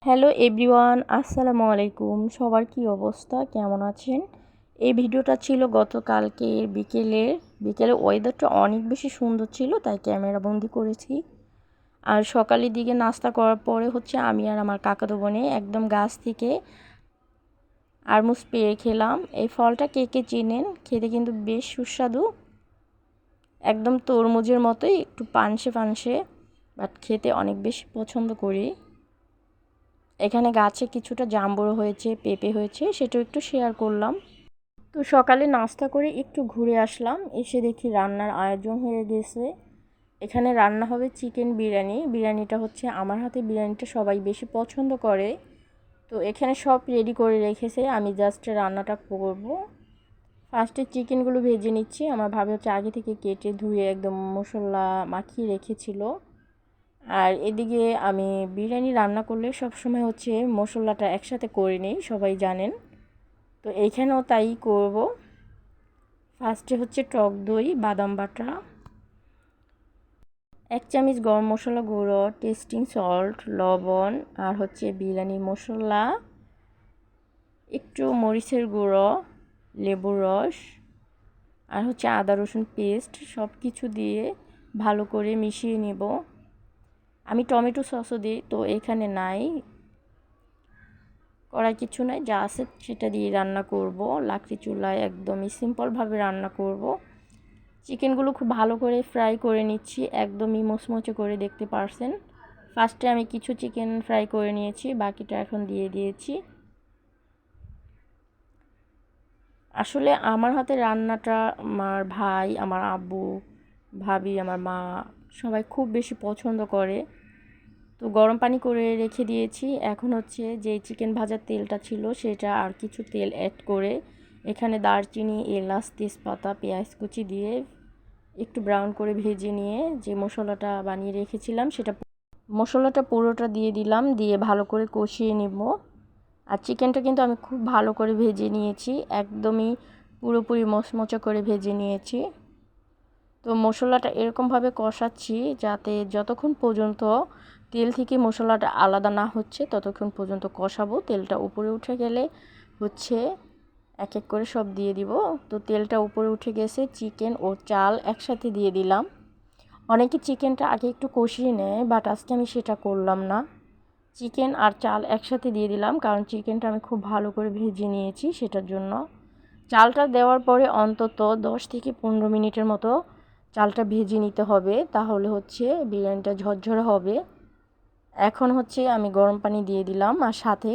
Hello everyone, আসসালামু আলাইকুম। সবার কি অবস্থা, কেমন আছেন? এই ভিডিওটা ছিল গতকালকের বিকেলে ওয়েদারটা অনেক বেশি সুন্দর ছিল, তাই ক্যামেরা বন্দি করেছি। আর সকালের দিকে নাস্তা করার পরে আমি আর আমার কাকাতো বোনে একদম গাছ থেকে আরমুজ পেড়ে খেলাম। এই ফলটা কে কে চেনেন? খেতে কিন্তু বেশ সুস্বাদু, একদম তরমুজের মতোই, একটু পানসে পানসে, বাট খেতে অনেক বেশি পছন্দ করি। এখানে গাছে কিছুটা জাম্বুরা হয়েছে, পেঁপে হয়েছে, সেটাও একটু শেয়ার করলাম। তো সকালে নাস্তা করে একটু ঘুরে আসলাম, এসে দেখি রান্নার আয়োজন হয়ে গেছে। এখানে রান্না হবে চিকেন বিরিয়ানি। বিরিয়ানিটা আমার হাতে বিরিয়ানিটা সবাই বেশি পছন্দ করে। তো এখানে সব রেডি করে রেখেছে, আমি জাস্ট রান্নাটা করব। ফার্স্টে চিকেনগুলো ভেজে নিচ্ছি। আমার ভাবে আগে থেকে কেটে ধুয়ে একদম মশলা মাখিয়ে রেখেছিল। আর এদিকে আমি বিরিয়ানি রান্না করলে সবসময় মশলাটা একসাথে করে নিই, সবাই জানেন। তো এইখানেও তাই করব। ফার্স্টে টক দই, বাদাম বাটা, 1 চামচ গরম মশলা গুঁড়ো, টেস্টিং সল্ট, লবণ, আর বিরিয়ানি মশলা, একটু মরিচের গুঁড়ো, লেবুর রস, আর আদা রসুন পেস্ট, সব কিছু দিয়ে ভালো করে মিশিয়ে নেব। আমি টমেটো সসও দিই, তো এখানে নাই, করার কিছু নাই, যা আছে সেটা দিয়ে রান্না করব। লাকড়ি চুলায় একদমই সিম্পলভাবে রান্না করব। চিকেনগুলো খুব ভালো করে ফ্রাই করে নিচ্ছি, একদমই মচমচে করে, দেখতে পারছেন। ফার্স্টে আমি কিছু চিকেন ফ্রাই করে নিয়েছি, বাকিটা এখন দিয়ে দিয়েছি। আসলে আমার হাতে রান্নাটা আমার ভাই, আমার আব্বু, ভাবি, আমার মা সবাই খুব বেশি পছন্দ করে। তো গরম পানি করে রেখে দিয়েছি। এখন যে চিকেন ভাজার তেলটা ছিল সেটা আর কিছু তেল অ্যাড করে এখানে দারচিনি, এলাচ, তেজপাতা, পেঁয়াজ কুচি দিয়ে একটু ব্রাউন করে ভেজে নিয়ে যে মশলাটা বানিয়ে রেখেছিলাম মশলাটা পুরোটা দিয়ে দিলাম, দিয়ে ভালো করে কষিয়ে নেব। আর চিকেনটা কিন্তু আমি খুব ভালো করে ভেজে নিয়েছি, একদমই পুরোপুরি মচমচে করে ভেজে নিয়েছি। তো মশলাটা এরকমভাবে কষাচ্ছি যাতে যতক্ষণ পর্যন্ত তেল থেকে মশলাটা আলাদা না হচ্ছে ততক্ষণ পর্যন্ত কষাবো। তেলটা উপরে উঠে গেলে এক এক করে সব দিয়ে দিব। তো তেলটা উপরে উঠে গেছে, চিকেন ও চাল একসাথে দিয়ে দিলাম। অনেকে চিকেনটা আগে একটু কষিয়ে নেয়, বাট আজকে আমি সেটা করলাম না। চিকেন আর চাল একসাথে দিয়ে দিলাম, কারণ চিকেনটা আমি খুব ভালো করে ভেজে নিয়েছি, সেটার জন্য। চালটা দেওয়ার পরে অন্তত 10 থেকে 15 মিনিটের মতো চালটা ভেজে নিতে হবে, তাহলে বিরিয়ানিটা ঝরঝরে হবে। এখন আমি গরম পানি দিয়ে দিলাম, আর সাথে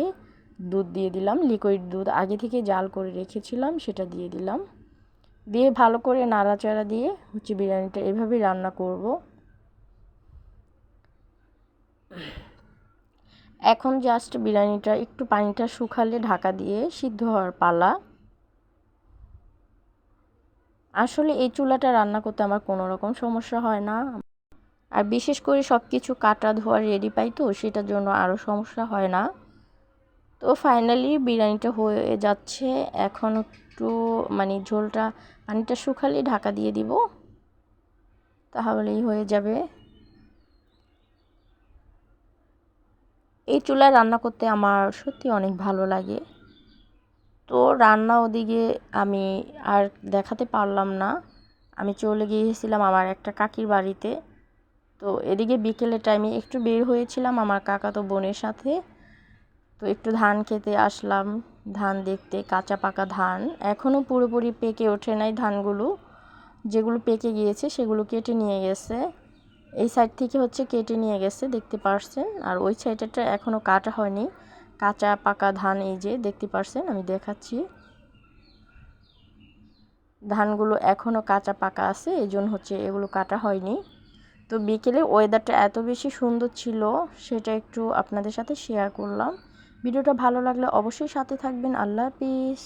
দুধ দিয়ে দিলাম, লিকুইড দুধ আগে থেকে জাল করে রেখেছিলাম, সেটা দিয়ে দিলাম। দিয়ে ভালো করে নাড়াচাড়া দিয়ে বিরিয়ানিটা এভাবেই রান্না করব। এখন জাস্ট বিরিয়ানিটা একটু পানিটা শুকালে ঢাকা দিয়ে সিদ্ধ হওয়ার পালা। আসলে এই চুলাটা রান্না করতে আমার কোনো রকম সমস্যা হয় না, আর বিশেষ করে সব কিছু কাটা ধোয়া রেডি পাই, তো সেটার জন্য আরও সমস্যা হয় না। তো ফাইনালি বিরিয়ানিটা হয়ে যাচ্ছে। এখন একটু ঝোলটা, পানিটা শুকালে ঢাকা দিয়ে দিব, তাহলেই হয়ে যাবে। এই চুলায় রান্না করতে আমার সত্যি অনেক ভালো লাগে। তো রান্না ওদিকে আমি আর দেখাতে পারলাম না, আমি চলে গিয়েছিলাম আমার একটা কাকির বাড়িতে। তো এদিকে বিকেলের টাইমে একটু বের হয়েছিলাম আমার কাকাতো বোনের সাথে। তো একটু ধান খেতে আসলাম, ধান দেখতে, কাঁচা পাকা ধান, এখনও পুরোপুরি পেকে ওঠে নাই ধানগুলো। যেগুলো পেকে গিয়েছে সেগুলো কেটে নিয়ে গেছে, এই সাইড থেকে কেটে নিয়ে গেছে, দেখতে পারছেন। আর ওই সাইডটা এখনও কাটা হয়নি, কাঁচা পাকা ধান, এই যে দেখতে পারছেন, আমি দেখাচ্ছি। ধানগুলো এখনও কাঁচা পাকা আছে, এই জন্য এগুলো কাটা হয়নি। তো বিকেলে ওয়েদারটা এত বেশি সুন্দর ছিল, সেটা একটু আপনাদের সাথে শেয়ার করলাম। ভিডিওটা ভালো লাগলে অবশ্যই সাথে থাকবেন। আল্লাহ হাফিজ।